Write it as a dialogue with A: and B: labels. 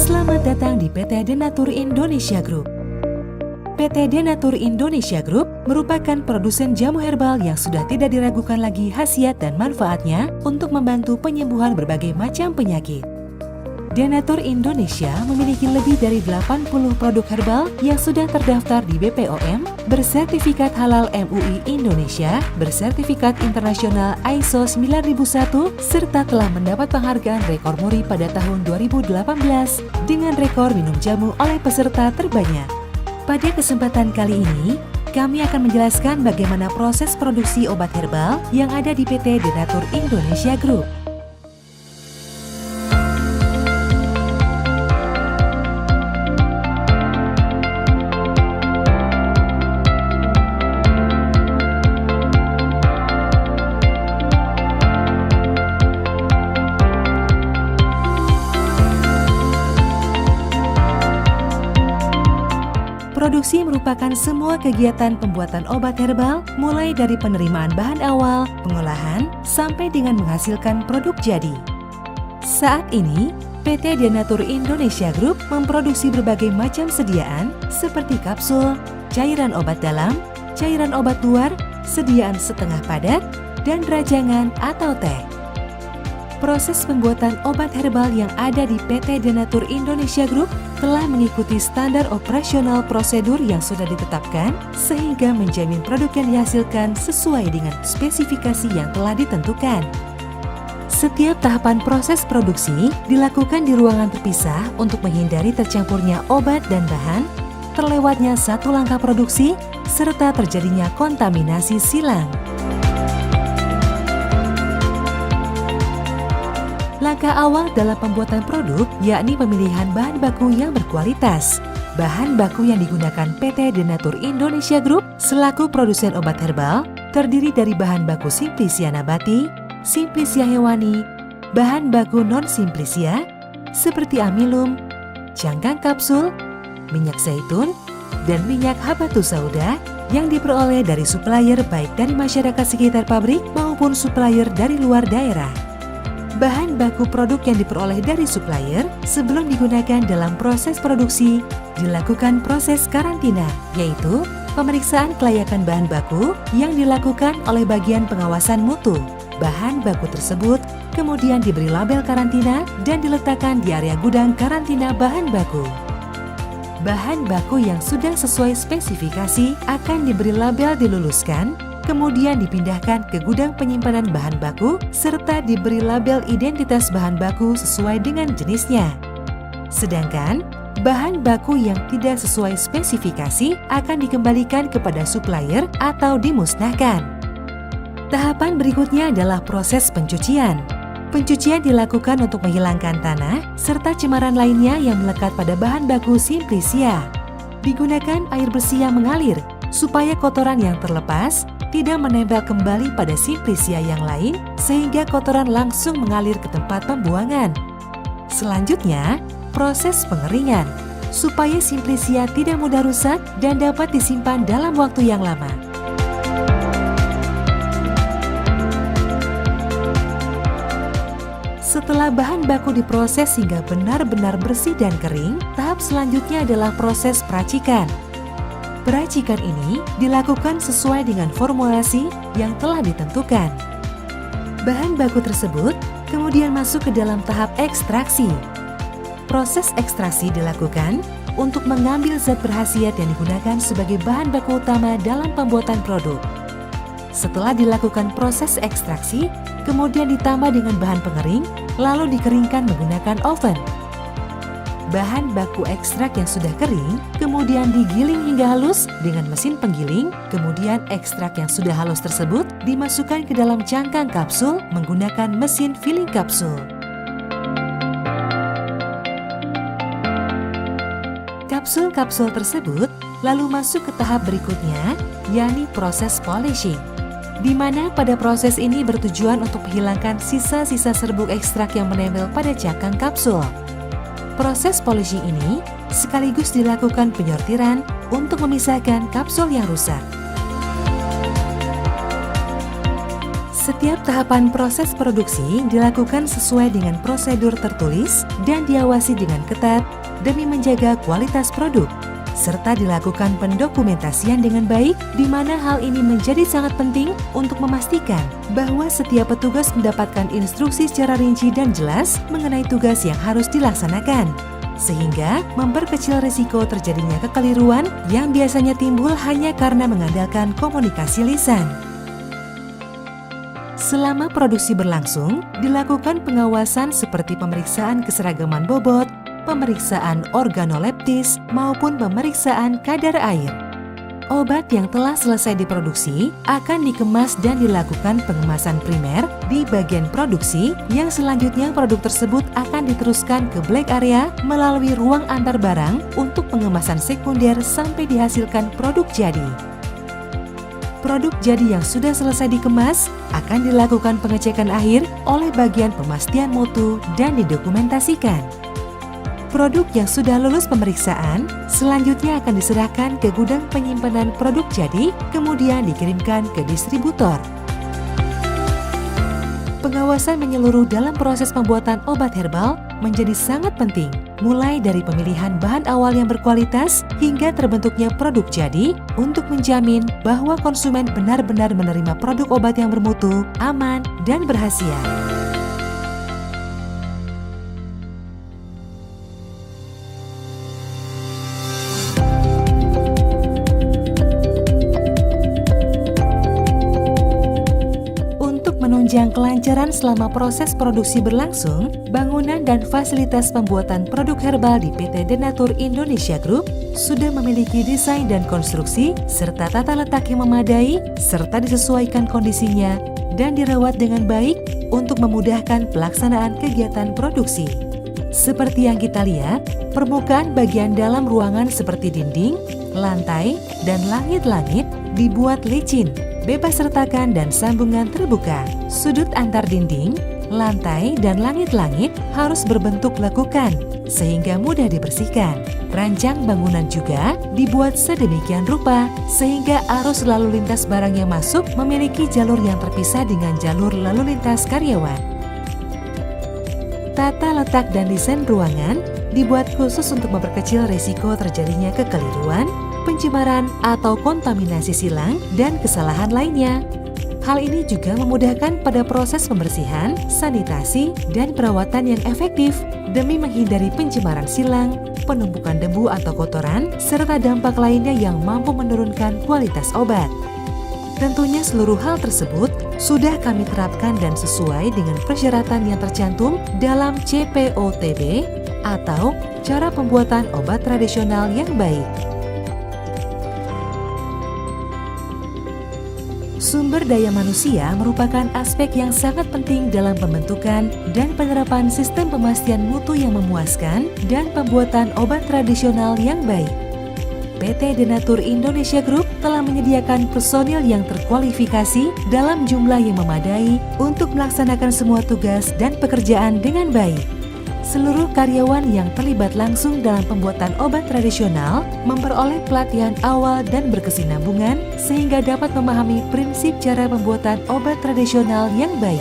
A: Selamat datang di PT Denatur Indonesia Group. PT Denatur Indonesia Group merupakan produsen jamu herbal yang sudah tidak diragukan lagi khasiat dan manfaatnya untuk membantu penyembuhan berbagai macam penyakit. Denatur Indonesia memiliki lebih dari 80 produk herbal yang sudah terdaftar di BPOM, bersertifikat halal MUI Indonesia, bersertifikat internasional ISO 9001, serta telah mendapat penghargaan rekor muri pada tahun 2018 dengan rekor minum jamu oleh peserta terbanyak. Pada kesempatan kali ini, kami akan menjelaskan bagaimana proses produksi obat herbal yang ada di PT Denatur Indonesia Group. Produksi merupakan semua kegiatan pembuatan obat herbal, mulai dari penerimaan bahan awal, pengolahan, sampai dengan menghasilkan produk jadi. Saat ini, PT Denatur Indonesia Group memproduksi berbagai macam sediaan seperti kapsul, cairan obat dalam, cairan obat luar, sediaan setengah padat, dan rajangan atau teh. Proses pembuatan obat herbal yang ada di PT Denatur Indonesia Group telah mengikuti standar operasional prosedur yang sudah ditetapkan sehingga menjamin produk yang dihasilkan sesuai dengan spesifikasi yang telah ditentukan. Setiap tahapan proses produksi dilakukan di ruangan terpisah untuk menghindari tercampurnya obat dan bahan, terlewatnya satu langkah produksi, serta terjadinya kontaminasi silang. Langkah awal dalam pembuatan produk yakni pemilihan bahan baku yang berkualitas. Bahan baku yang digunakan PT Denatur Indonesia Group selaku produsen obat herbal terdiri dari bahan baku Simplisia nabati, Simplisia hewani, bahan baku non-Simplisia seperti amilum, cangkang kapsul, minyak zaitun, dan minyak habatus sauda yang diperoleh dari supplier baik dari masyarakat sekitar pabrik maupun supplier dari luar daerah. Bahan baku produk yang diperoleh dari supplier sebelum digunakan dalam proses produksi dilakukan proses karantina, yaitu pemeriksaan kelayakan bahan baku yang dilakukan oleh bagian pengawasan mutu. Bahan baku tersebut kemudian diberi label karantina dan diletakkan di area gudang karantina bahan baku. Bahan baku yang sudah sesuai spesifikasi akan diberi label diluluskan, kemudian dipindahkan ke gudang penyimpanan bahan baku serta diberi label identitas bahan baku sesuai dengan jenisnya. Sedangkan bahan baku yang tidak sesuai spesifikasi akan dikembalikan kepada supplier atau dimusnahkan. Tahapan berikutnya adalah proses pencucian. Pencucian dilakukan untuk menghilangkan tanah serta cemaran lainnya yang melekat pada bahan baku Simplisia. Digunakan air bersih yang mengalir supaya kotoran yang terlepas tidak menempel kembali pada Simplisia yang lain sehingga kotoran langsung mengalir ke tempat pembuangan. Selanjutnya, proses pengeringan supaya Simplisia tidak mudah rusak dan dapat disimpan dalam waktu yang lama. Setelah bahan baku diproses hingga benar-benar bersih dan kering, tahap selanjutnya adalah proses peracikan. Peracikan ini dilakukan sesuai dengan formulasi yang telah ditentukan. Bahan baku tersebut kemudian masuk ke dalam tahap ekstraksi. Proses ekstraksi dilakukan untuk mengambil zat berkhasiat yang digunakan sebagai bahan baku utama dalam pembuatan produk. Setelah dilakukan proses ekstraksi, kemudian ditambah dengan bahan pengering, lalu dikeringkan menggunakan oven. Bahan baku ekstrak yang sudah kering kemudian digiling hingga halus dengan mesin penggiling, kemudian ekstrak yang sudah halus tersebut dimasukkan ke dalam cangkang kapsul menggunakan mesin filling kapsul. Kapsul-kapsul tersebut lalu masuk ke tahap berikutnya, yakni proses polishing, di mana pada proses ini bertujuan untuk menghilangkan sisa-sisa serbuk ekstrak yang menempel pada cangkang kapsul. Proses polishing ini sekaligus dilakukan penyortiran untuk memisahkan kapsul yang rusak. Setiap tahapan proses produksi dilakukan sesuai dengan prosedur tertulis dan diawasi dengan ketat demi menjaga kualitas produk, serta dilakukan pendokumentasian dengan baik, di mana hal ini menjadi sangat penting untuk memastikan bahwa setiap petugas mendapatkan instruksi secara rinci dan jelas mengenai tugas yang harus dilaksanakan, sehingga memperkecil risiko terjadinya kekeliruan yang biasanya timbul hanya karena mengandalkan komunikasi lisan. Selama produksi berlangsung, dilakukan pengawasan seperti pemeriksaan keseragaman bobot, pemeriksaan organoleptis, maupun pemeriksaan kadar air. Obat yang telah selesai diproduksi akan dikemas dan dilakukan pengemasan primer di bagian produksi, yang selanjutnya produk tersebut akan diteruskan ke black area melalui ruang antar barang untuk pengemasan sekunder sampai dihasilkan produk jadi. Produk jadi yang sudah selesai dikemas akan dilakukan pengecekan akhir oleh bagian pemastian mutu dan didokumentasikan. Produk yang sudah lulus pemeriksaan selanjutnya akan diserahkan ke gudang penyimpanan produk jadi, kemudian dikirimkan ke distributor. Pengawasan menyeluruh dalam proses pembuatan obat herbal menjadi sangat penting, mulai dari pemilihan bahan awal yang berkualitas hingga terbentuknya produk jadi, untuk menjamin bahwa konsumen benar-benar menerima produk obat yang bermutu, aman, dan berkhasiat. Menunjang kelancaran selama proses produksi berlangsung, bangunan dan fasilitas pembuatan produk herbal di PT Denatur Indonesia Group sudah memiliki desain dan konstruksi serta tata letak yang memadai serta disesuaikan kondisinya dan dirawat dengan baik untuk memudahkan pelaksanaan kegiatan produksi. Seperti yang kita lihat, permukaan bagian dalam ruangan seperti dinding, lantai, dan langit-langit dibuat licin, bebas retakan dan sambungan terbuka. Sudut antar dinding, lantai, dan langit-langit harus berbentuk lekukan sehingga mudah dibersihkan. Rancang bangunan juga dibuat sedemikian rupa sehingga arus lalu lintas barang yang masuk memiliki jalur yang terpisah dengan jalur lalu lintas karyawan. Tata letak dan desain ruangan dibuat khusus untuk memperkecil risiko terjadinya kekeliruan, pencemaran atau kontaminasi silang, dan kesalahan lainnya. Hal ini juga memudahkan pada proses pembersihan, sanitasi, dan perawatan yang efektif demi menghindari pencemaran silang, penumpukan debu atau kotoran, serta dampak lainnya yang mampu menurunkan kualitas obat. Tentunya seluruh hal tersebut sudah kami terapkan dan sesuai dengan persyaratan yang tercantum dalam CPOTB atau cara pembuatan obat tradisional yang baik. Sumber daya manusia merupakan aspek yang sangat penting dalam pembentukan dan penerapan sistem pemastian mutu yang memuaskan dan pembuatan obat tradisional yang baik. PT Denatur Indonesia Group telah menyediakan personil yang terkualifikasi dalam jumlah yang memadai untuk melaksanakan semua tugas dan pekerjaan dengan baik. Seluruh karyawan yang terlibat langsung dalam pembuatan obat tradisional memperoleh pelatihan awal dan berkesinambungan sehingga dapat memahami prinsip cara pembuatan obat tradisional yang baik.